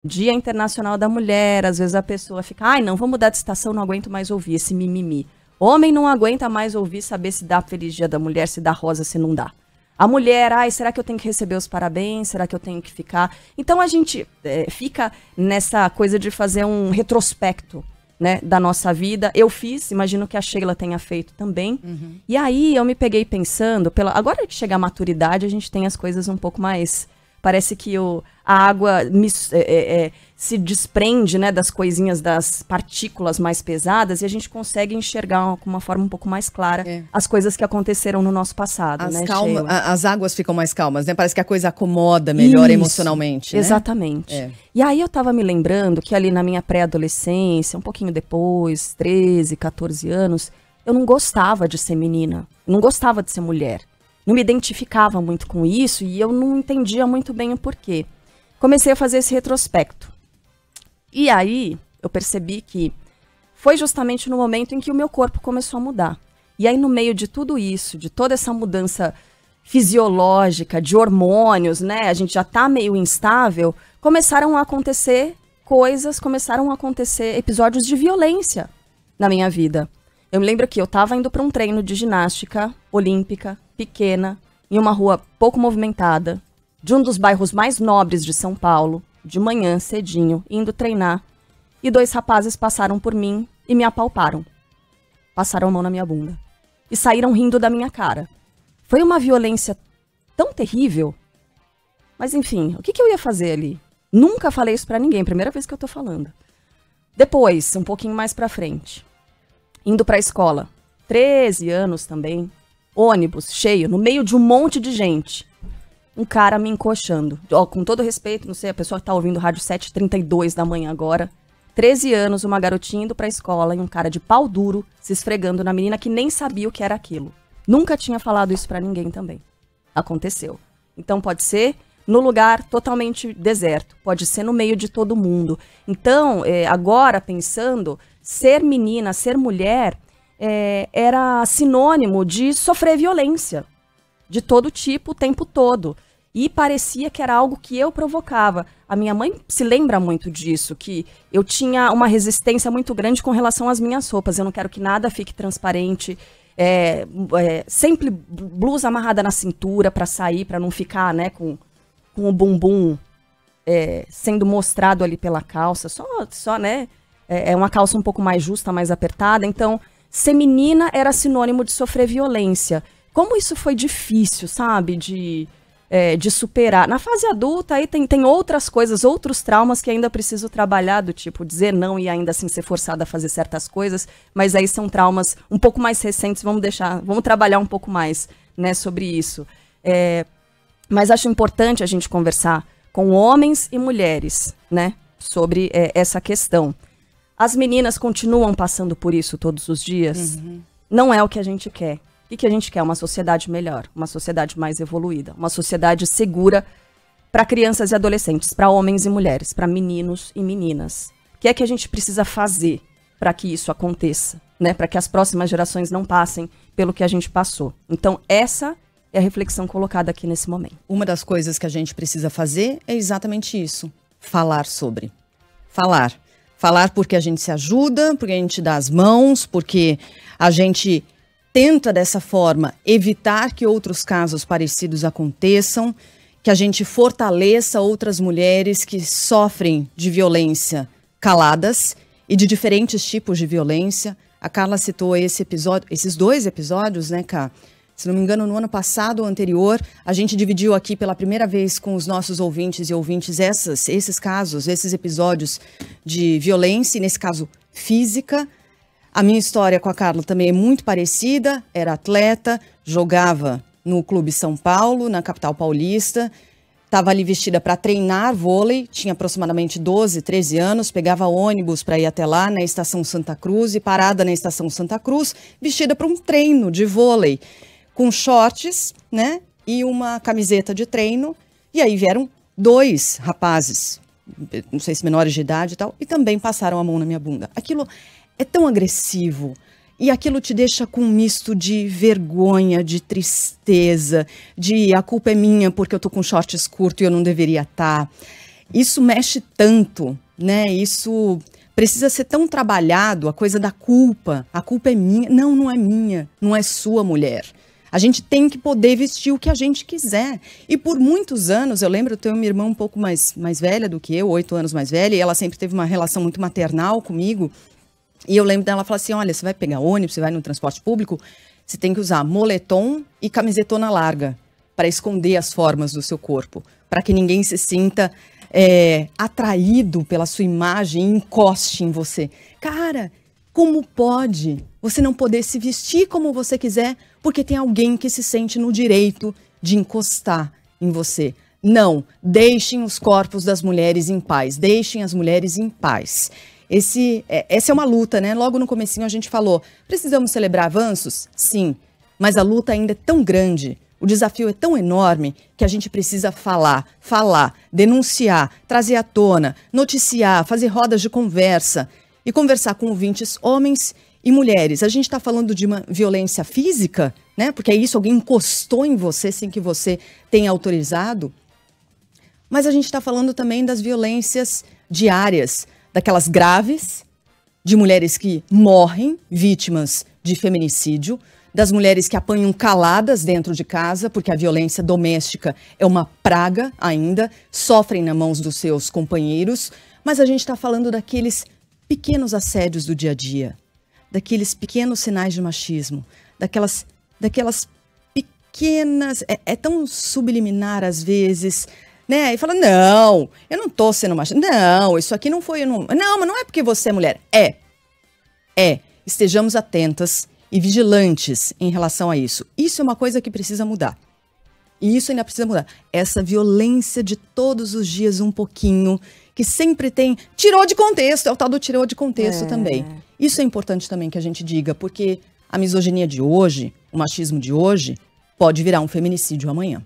Dia Internacional da Mulher, às vezes a pessoa fica, ai, não, vou mudar de estação, não aguento mais ouvir esse mimimi. Homem não aguenta mais ouvir, saber se dá Feliz Dia da Mulher, se dá rosa, se não dá. A mulher, ai, será que eu tenho que receber os parabéns? Será que eu tenho que ficar? Então a gente fica nessa coisa de fazer um retrospecto, né, da nossa vida. Eu fiz, imagino que a Sheila tenha feito também. E aí eu me peguei pensando, agora que chega a maturidade, a gente tem as coisas um pouco mais... Parece que a água se desprende, né, das coisinhas, das partículas mais pesadas, e a gente consegue enxergar com uma forma um pouco mais clara as coisas que aconteceram no nosso passado, né, Sheila? As águas ficam mais calmas, né? Parece que a coisa acomoda melhor emocionalmente, né? Exatamente. E aí eu tava me lembrando que ali na minha pré-adolescência, um pouquinho depois, 13, 14 anos, eu não gostava de ser menina, não gostava de ser mulher. Não me identificava muito com isso e eu não entendia muito bem o porquê. Comecei a fazer esse retrospecto. E aí eu percebi que foi justamente no momento em que o meu corpo começou a mudar. E aí no meio de tudo isso, de toda essa mudança fisiológica, de hormônios, né? A gente já tá meio instável, começaram a acontecer coisas, começaram a acontecer episódios de violência na minha vida. Eu me lembro que eu estava indo para um treino de ginástica olímpica, pequena, em uma rua pouco movimentada, de um dos bairros mais nobres de São Paulo, de manhã, cedinho, indo treinar, e 2 rapazes passaram por mim e me apalparam. Passaram a mão na minha bunda. E saíram rindo da minha cara. Foi uma violência tão terrível. Mas enfim, o que eu ia fazer ali? Nunca falei isso pra ninguém, primeira vez que eu tô falando. Depois, um pouquinho mais pra frente, indo pra escola, 13 anos também, ônibus cheio, no meio de um monte de gente. Um cara me encoxando. Ó, com todo respeito, não sei, a pessoa tá ouvindo rádio 7h32 da manhã agora. 13 anos, uma garotinha indo pra escola e um cara de pau duro se esfregando na menina que nem sabia o que era aquilo. Nunca tinha falado isso pra ninguém também. Aconteceu. Então pode ser no lugar totalmente deserto, pode ser no meio de todo mundo. Então, agora pensando, ser menina, ser mulher, era sinônimo de sofrer violência, de todo tipo, o tempo todo. E parecia que era algo que eu provocava. A minha mãe se lembra muito disso, que eu tinha uma resistência muito grande com relação às minhas roupas. Eu não quero que nada fique transparente. Sempre blusa amarrada na cintura para sair, para não ficar, né, com o bumbum sendo mostrado ali pela calça. Só né, é uma calça um pouco mais justa, mais apertada. Então, ser menina era sinônimo de sofrer violência. Como isso foi difícil, sabe, de superar. Na fase adulta, aí tem outras coisas, outros traumas que ainda preciso trabalhar, do tipo dizer não e ainda assim ser forçada a fazer certas coisas, mas aí são traumas um pouco mais recentes, vamos trabalhar um pouco mais, né, sobre isso. Mas acho importante a gente conversar com homens e mulheres, né, sobre essa questão. As meninas continuam passando por isso todos os dias? Não é o que a gente quer. O que a gente quer? Uma sociedade melhor, uma sociedade mais evoluída, uma sociedade segura para crianças e adolescentes, para homens e mulheres, para meninos e meninas. O que é que a gente precisa fazer para que isso aconteça, né? Para que as próximas gerações não passem pelo que a gente passou. Então, essa é a reflexão colocada aqui nesse momento. Uma das coisas que a gente precisa fazer é exatamente isso. Falar sobre. Falar. Falar porque a gente se ajuda, porque a gente dá as mãos, porque a gente tenta dessa forma evitar que outros casos parecidos aconteçam, que a gente fortaleça outras mulheres que sofrem de violência caladas e de diferentes tipos de violência. A Carla citou esses 2 episódios, né, Cá? Se não me engano, no ano passado ou anterior, a gente dividiu aqui pela primeira vez com os nossos ouvintes e ouvintes esses casos, esses episódios de violência, e nesse caso física. A minha história com a Carla também é muito parecida, era atleta, jogava no Clube São Paulo, na capital paulista, estava ali vestida para treinar vôlei, tinha aproximadamente 12, 13 anos, pegava ônibus para ir até lá na Estação Santa Cruz e parada na Estação Santa Cruz, vestida para um treino de vôlei, com shorts, né, e uma camiseta de treino, e aí vieram 2 rapazes, não sei se menores de idade e tal, e também passaram a mão na minha bunda. Aquilo é tão agressivo e aquilo te deixa com um misto de vergonha, de tristeza, de a culpa é minha porque eu tô com shorts curtos e eu não deveria estar. isso mexe tanto, né? Isso precisa ser tão trabalhado, a coisa da culpa. A culpa é minha. Não, não é minha. Não é sua, mulher. A gente tem que poder vestir o que a gente quiser. E por muitos anos, eu lembro, eu tenho uma irmã um pouco mais velha do que eu, 8 anos mais velha, e ela sempre teve uma relação muito maternal comigo. E eu lembro dela falar assim, olha, você vai pegar ônibus, você vai no transporte público, você tem que usar moletom e camisetona larga para esconder as formas do seu corpo, para que ninguém se sinta atraído pela sua imagem e encoste em você. Cara, como pode você não poder se vestir como você quiser porque tem alguém que se sente no direito de encostar em você? Não, deixem os corpos das mulheres em paz, deixem as mulheres em paz. Essa é uma luta, né? Logo no comecinho a gente falou, precisamos celebrar avanços? Sim, mas a luta ainda é tão grande, o desafio é tão enorme que a gente precisa falar, denunciar, trazer à tona, noticiar, fazer rodas de conversa e conversar com ouvintes, homens e mulheres. A gente está falando de uma violência física, né? Porque é isso, alguém encostou em você sem que você tenha autorizado. Mas a gente está falando também das violências diárias, daquelas graves, de mulheres que morrem, vítimas de feminicídio, das mulheres que apanham caladas dentro de casa, porque a violência doméstica é uma praga ainda, sofrem nas mãos dos seus companheiros, mas a gente está falando daqueles pequenos assédios do dia a dia, daqueles pequenos sinais de machismo, daquelas pequenas... É tão subliminar às vezes, né? E fala, não, eu não tô sendo machista, não, isso aqui não foi... Não, mas não é porque você é mulher. Estejamos atentas e vigilantes em relação a isso. Isso é uma coisa que precisa mudar. E isso ainda precisa mudar. Essa violência de todos os dias um pouquinho, que sempre tem... Tirou de contexto, é o tal do tirou de contexto também. Isso é importante também que a gente diga, porque a misoginia de hoje, o machismo de hoje, pode virar um feminicídio amanhã.